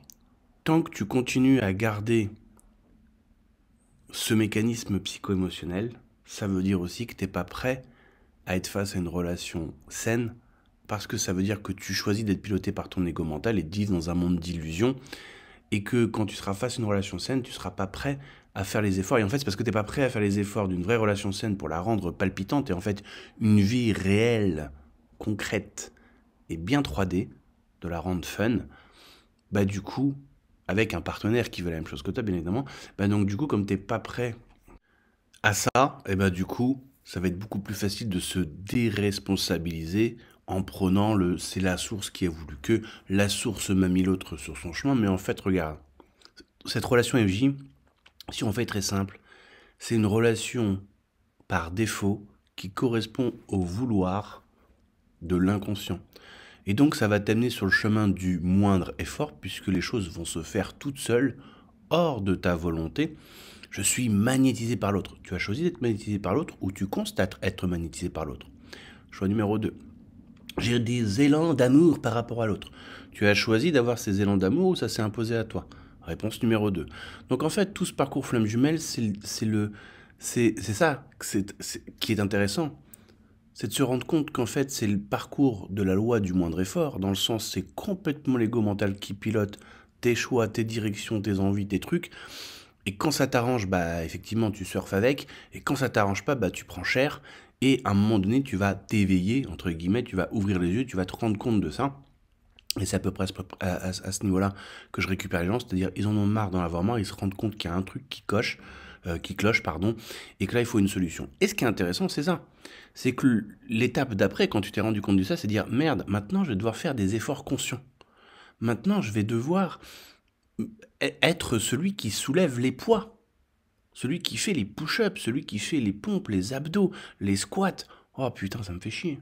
tant que tu continues à garder ce mécanisme psycho-émotionnel, ça veut dire aussi que tu n'es pas prêt à être face à une relation saine, parce que ça veut dire que tu choisis d'être piloté par ton ego mental et de vivre dans un monde d'illusions, et que quand tu seras face à une relation saine, tu ne seras pas prêt à faire les efforts. Et en fait, c'est parce que tu n'es pas prêt à faire les efforts d'une vraie relation saine pour la rendre palpitante, et en fait, une vie réelle, concrète, et bien 3D, de la rendre fun, bah du coup, avec un partenaire qui veut la même chose que toi, bien évidemment, bah donc du coup, comme tu n'es pas prêt à ça, et bah du coup, ça va être beaucoup plus facile de se déresponsabiliser en prenant le c'est la source qui a voulu que, la source m'a mis l'autre sur son chemin, mais en fait, regarde, cette relation FJ, si on fait très simple, c'est une relation par défaut qui correspond au vouloir de l'inconscient. Et donc ça va t'amener sur le chemin du moindre effort, puisque les choses vont se faire toutes seules, hors de ta volonté. Je suis magnétisé par l'autre. Tu as choisi d'être magnétisé par l'autre ou tu constates être magnétisé par l'autre. Choix numéro 2. J'ai des élans d'amour par rapport à l'autre. Tu as choisi d'avoir ces élans d'amour ou ça s'est imposé à toi? Réponse numéro 2. Donc en fait, tout ce parcours flamme jumelle, c'est ça qui est intéressant. C'est de se rendre compte qu'en fait, c'est le parcours de la loi du moindre effort, dans le sens c'est complètement l'ego mental qui pilote tes choix, tes directions, tes envies, tes trucs. Et quand ça t'arrange, bah effectivement tu surfes avec, et quand ça t'arrange pas, bah tu prends cher, et à un moment donné tu vas t'éveiller, entre guillemets, tu vas ouvrir les yeux, tu vas te rendre compte de ça. Et c'est à peu près à ce niveau-là que je récupère les gens, c'est-à-dire ils en ont marre d'en avoir marre, ils se rendent compte qu'il y a un truc qui cloche, et que là il faut une solution. Et ce qui est intéressant, c'est ça. C'est que l'étape d'après, quand tu t'es rendu compte de ça, c'est dire merde, maintenant je vais devoir faire des efforts conscients. Maintenant je vais devoir être celui qui soulève les poids, celui qui fait les push-ups, celui qui fait les pompes, les abdos, les squats. Oh putain, ça me fait chier.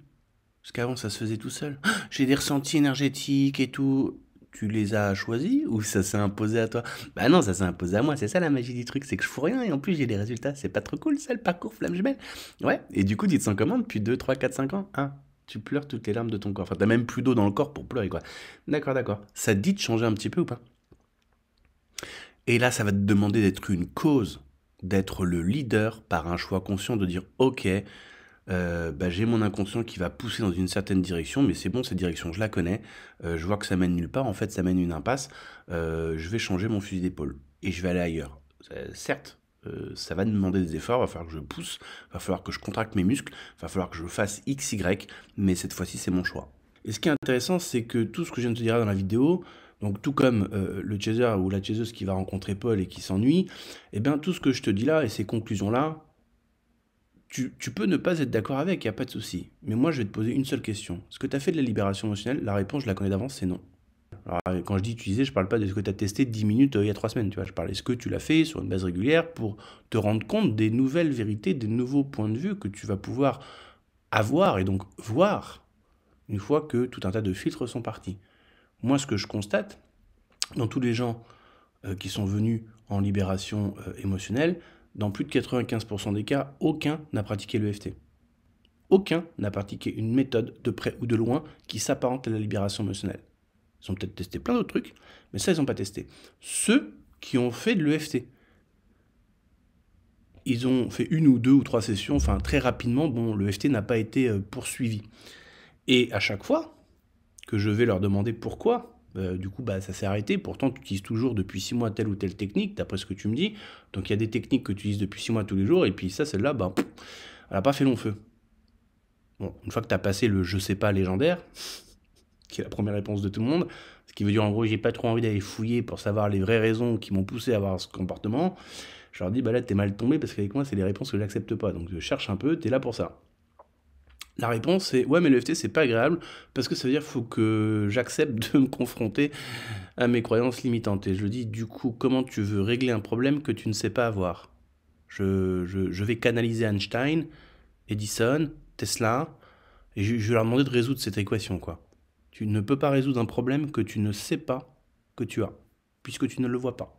Parce qu'avant, ça se faisait tout seul. J'ai des ressentis énergétiques et tout. Tu les as choisis ou ça s'est imposé à toi? Bah non, ça s'est imposé à moi. C'est ça la magie du truc, c'est que je fous rien et en plus j'ai des résultats. C'est pas trop cool ça, le parcours flamme jumelle? Ouais, et du coup, tu te sens comment depuis 2, 3, 4, 5 ans? Ah, tu pleures toutes les larmes de ton corps. Enfin, t'as même plus d'eau dans le corps pour pleurer, quoi. D'accord, d'accord. Ça te dit de changer un petit peu ou pas? Et là, ça va te demander d'être une cause, d'être le leader par un choix conscient de dire ok, bah, j'ai mon inconscient qui va pousser dans une certaine direction, mais c'est bon, cette direction, je la connais, je vois que ça mène nulle part, en fait, ça mène une impasse, je vais changer mon fusil d'épaule et je vais aller ailleurs. Certes, ça va demander des efforts, va falloir que je pousse, va falloir que je contracte mes muscles, va falloir que je fasse X, Y, mais cette fois-ci, c'est mon choix. Et ce qui est intéressant, c'est que tout ce que je viens de te dire dans la vidéo, Donc tout comme le chaser ou la chaseuse qui va rencontrer Paul et qui s'ennuie, eh bien tout ce que je te dis là et ces conclusions-là, tu peux ne pas être d'accord avec, il n'y a pas de souci. Mais moi je vais te poser une seule question. Est-ce que tu as fait de la libération émotionnelle? La réponse, je la connais d'avance, c'est non. Alors, quand je dis utiliser, je parle pas de ce que tu as testé 10 minutes il y a 3 semaines, tu vois. Je parle de ce que tu l'as fait sur une base régulière pour te rendre compte des nouvelles vérités, des nouveaux points de vue que tu vas pouvoir avoir et donc voir une fois que tout un tas de filtres sont partis. Moi, ce que je constate dans tous les gens qui sont venus en libération émotionnelle, dans plus de 95% des cas, aucun n'a pratiqué l'EFT. Aucun n'a pratiqué une méthode de près ou de loin qui s'apparente à la libération émotionnelle. Ils ont peut-être testé plein d'autres trucs, mais ça, ils n'ont pas testé. Ceux qui ont fait de l'EFT, ils ont fait 1 ou 2 ou 3 sessions, enfin très rapidement, bon, l'EFT n'a pas été poursuivi. Et à chaque fois que je vais leur demander pourquoi, du coup, ça s'est arrêté. Pourtant, tu utilises toujours depuis 6 mois telle ou telle technique, d'après ce que tu me dis. Donc, il y a des techniques que tu utilises depuis 6 mois tous les jours, et puis ça, celle-là, elle n'a pas fait long feu. Bon, une fois que tu as passé le je sais pas légendaire, qui est la première réponse de tout le monde, ce qui veut dire en gros, j'ai pas trop envie d'aller fouiller pour savoir les vraies raisons qui m'ont poussé à avoir ce comportement, je leur dis, là, t'es mal tombé parce qu'avec moi, c'est les réponses que j'accepte pas. Donc, je cherche un peu, t'es là pour ça. La réponse c'est ouais, mais le FT c'est pas agréable parce que ça veut dire qu'il faut que j'accepte de me confronter à mes croyances limitantes. Et je dis du coup, comment tu veux régler un problème que tu ne sais pas avoir? Je vais canaliser Einstein, Edison, Tesla, et je vais leur demander de résoudre cette équation, quoi. Tu ne peux pas résoudre un problème que tu ne sais pas que tu as, puisque tu ne le vois pas.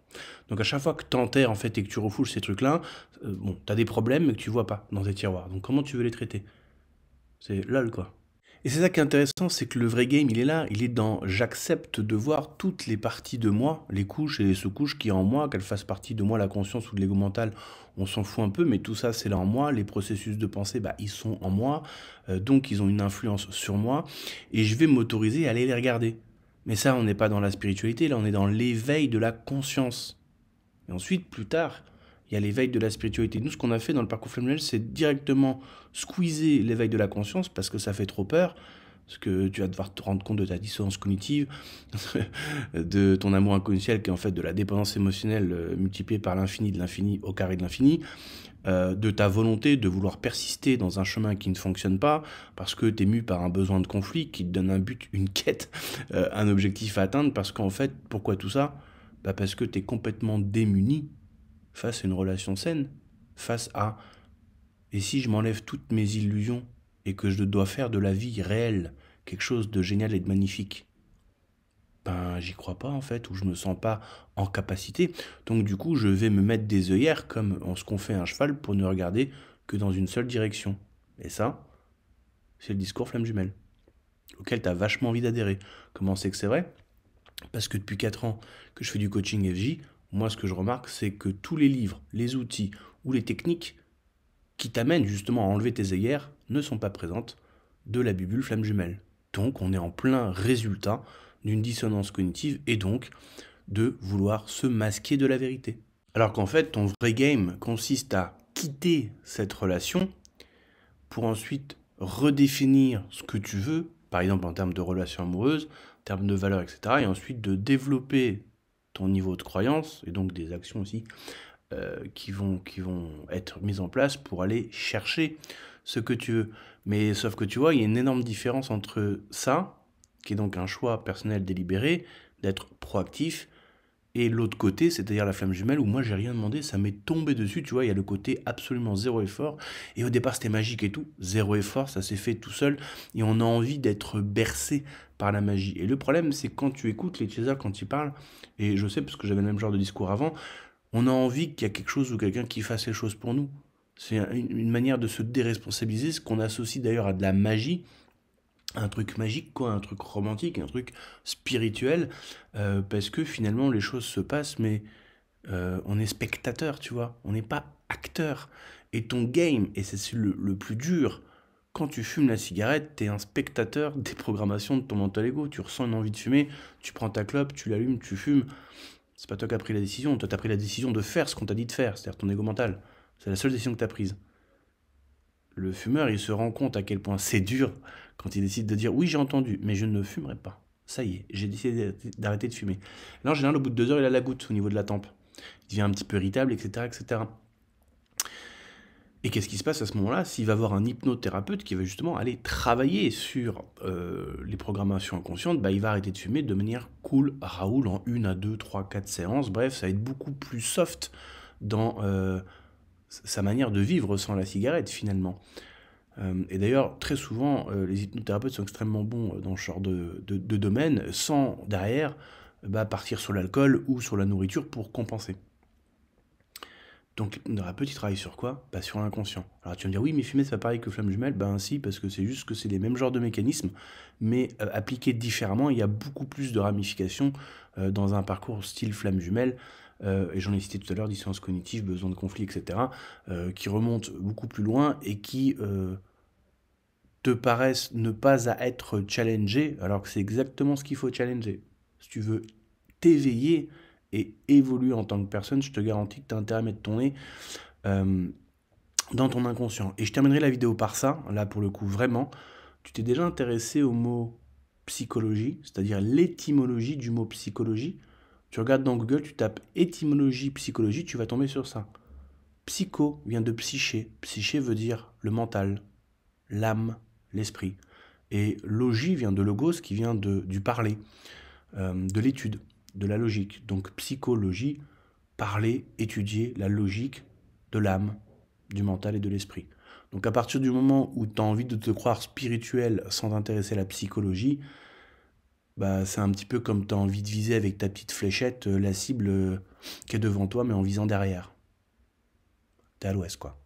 Donc à chaque fois que tu enterres en fait et que tu refoules ces trucs-là, tu as des problèmes mais que tu vois pas dans tes tiroirs. Donc comment tu veux les traiter? C'est lol, quoi. Et c'est ça qui est intéressant, c'est que le vrai game, il est là. Il est dans j'accepte de voir toutes les parties de moi, les couches et les sous-couches qui en moi, qu'elles fassent partie de moi, la conscience ou de l'ego mental, on s'en fout un peu, mais tout ça, c'est là en moi. Les processus de pensée, ils sont en moi, donc ils ont une influence sur moi, et je vais m'autoriser à aller les regarder. Mais ça, on n'est pas dans la spiritualité, là, on est dans l'éveil de la conscience. Et ensuite, plus tard, il y a l'éveil de la spiritualité. Nous, ce qu'on a fait dans le parcours flammable, c'est directement squeezer l'éveil de la conscience parce que ça fait trop peur, parce que tu vas devoir te rendre compte de ta dissonance cognitive, de ton amour inconscient qui est en fait de la dépendance émotionnelle multipliée par l'infini de l'infini au carré de l'infini, de ta volonté de vouloir persister dans un chemin qui ne fonctionne pas parce que tu es mu par un besoin de conflit qui te donne un but, une quête, un objectif à atteindre parce qu'en fait, pourquoi tout ça? Parce que tu es complètement démuni face à une relation saine, face à et si je m'enlève toutes mes illusions et que je dois faire de la vie réelle quelque chose de génial et de magnifique, j'y crois pas en fait, ou je me sens pas en capacité. Donc du coup, je vais me mettre des œillères comme en ce qu'on fait un cheval pour ne regarder que dans une seule direction. Et ça, c'est le discours flamme jumelle, auquel tu as vachement envie d'adhérer. Comment c'est que c'est vrai? Parce que depuis 4 ans que je fais du coaching FJ, moi ce que je remarque, c'est que tous les livres, les outils ou les techniques qui t'amènent justement à enlever tes œillères ne sont pas présentes de la bibule flamme jumelle. Donc on est en plein résultat d'une dissonance cognitive et donc de vouloir se masquer de la vérité. Alors qu'en fait, ton vrai game consiste à quitter cette relation pour ensuite redéfinir ce que tu veux, par exemple en termes de relations amoureuses, en termes de valeurs, etc. Et ensuite de développer ton niveau de croyance et donc des actions aussi qui vont être mises en place pour aller chercher ce que tu veux. Mais sauf que tu vois, il y a une énorme différence entre ça, qui est donc un choix personnel délibéré, d'être proactif, et l'autre côté, c'est-à-dire la flamme jumelle, où moi j'ai rien demandé, ça m'est tombé dessus, tu vois, il y a le côté absolument zéro effort, et au départ c'était magique et tout, zéro effort, ça s'est fait tout seul, et on a envie d'être bercé par la magie. Et le problème, c'est que quand tu écoutes les chasers, quand ils parlent, et je sais parce que j'avais le même genre de discours avant, on a envie qu'il y a quelque chose ou quelqu'un qui fasse les choses pour nous. C'est une manière de se déresponsabiliser, ce qu'on associe d'ailleurs à de la magie, un truc magique, quoi, un truc romantique, un truc spirituel, parce que finalement les choses se passent, mais on est spectateur, tu vois, on n'est pas acteur. Et ton game, et c'est le plus dur, quand tu fumes la cigarette, t'es un spectateur des programmations de ton mental ego. Tu ressens une envie de fumer, tu prends ta clope, tu l'allumes, tu fumes. C'est pas toi qui as pris la décision, toi t'as pris la décision de faire ce qu'on t'a dit de faire, c'est-à-dire ton ego mental. C'est la seule décision que t'as prise. Le fumeur, il se rend compte à quel point c'est dur quand il décide de dire oui, j'ai entendu, mais je ne fumerai pas. Ça y est, j'ai décidé d'arrêter de fumer. Là, en général, au bout de 2 heures, il a la goutte au niveau de la tempe. Il devient un petit peu irritable, etc., etc. Et qu'est-ce qui se passe à ce moment-là? S'il va voir un hypnothérapeute qui va justement aller travailler sur les programmations inconscientes, bah, il va arrêter de fumer de manière cool, Raoul, en 1 à 2, 3, 4 séances. Bref, ça va être beaucoup plus soft dans sa manière de vivre sans la cigarette, finalement. Et d'ailleurs, très souvent, les hypnothérapeutes sont extrêmement bons dans ce genre de domaine, sans derrière partir sur l'alcool ou sur la nourriture pour compenser. Donc l'hypnothérapeute, il travaille sur quoi? Bah, sur l'inconscient. Alors tu vas me dire, oui, mais fumer, c'est pas pareil que flamme jumelle. Ben si, parce que c'est juste que c'est les mêmes genres de mécanismes, mais appliqués différemment. Il y a beaucoup plus de ramifications dans un parcours style flamme jumelle, et j'en ai cité tout à l'heure, dissonance cognitive, besoin de conflit, etc., qui remontent beaucoup plus loin et qui te paraissent ne pas à être challengés, alors que c'est exactement ce qu'il faut challenger. Si tu veux t'éveiller et évoluer en tant que personne, je te garantis que tu as intérêt à mettre ton nez euh, dans ton inconscient. Et je terminerai la vidéo par ça, là pour le coup vraiment, tu t'es déjà intéressé au mot psychologie, c'est-à-dire l'étymologie du mot psychologie. Tu regardes dans Google, tu tapes étymologie psychologie, tu vas tomber sur ça. Psycho vient de psyché. Psyché veut dire le mental, l'âme, l'esprit. Et logie vient de logos, qui vient du parler, de l'étude, de la logique. Donc psychologie, parler, étudier la logique de l'âme, du mental et de l'esprit. Donc à partir du moment où tu as envie de te croire spirituel sans t'intéresser à la psychologie, bah, c'est un petit peu comme tu as envie de viser avec ta petite fléchette la cible qui est devant toi, mais en visant derrière. T'es à l'ouest, quoi.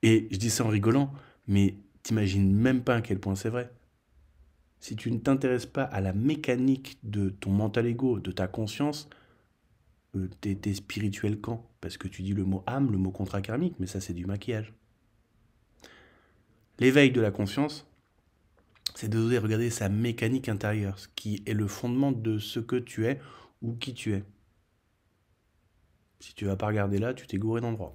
Et je dis ça en rigolant, mais t'imagines même pas à quel point c'est vrai. Si tu ne t'intéresses pas à la mécanique de ton mental ego, de ta conscience, t'es spirituel quand? Parce que tu dis le mot âme, le mot contrat karmique, mais ça c'est du maquillage. L'éveil de la conscience, c'est d'oser regarder sa mécanique intérieure, ce qui est le fondement de ce que tu es ou qui tu es. Si tu vas pas regarder là, tu t'es gouré d'endroit.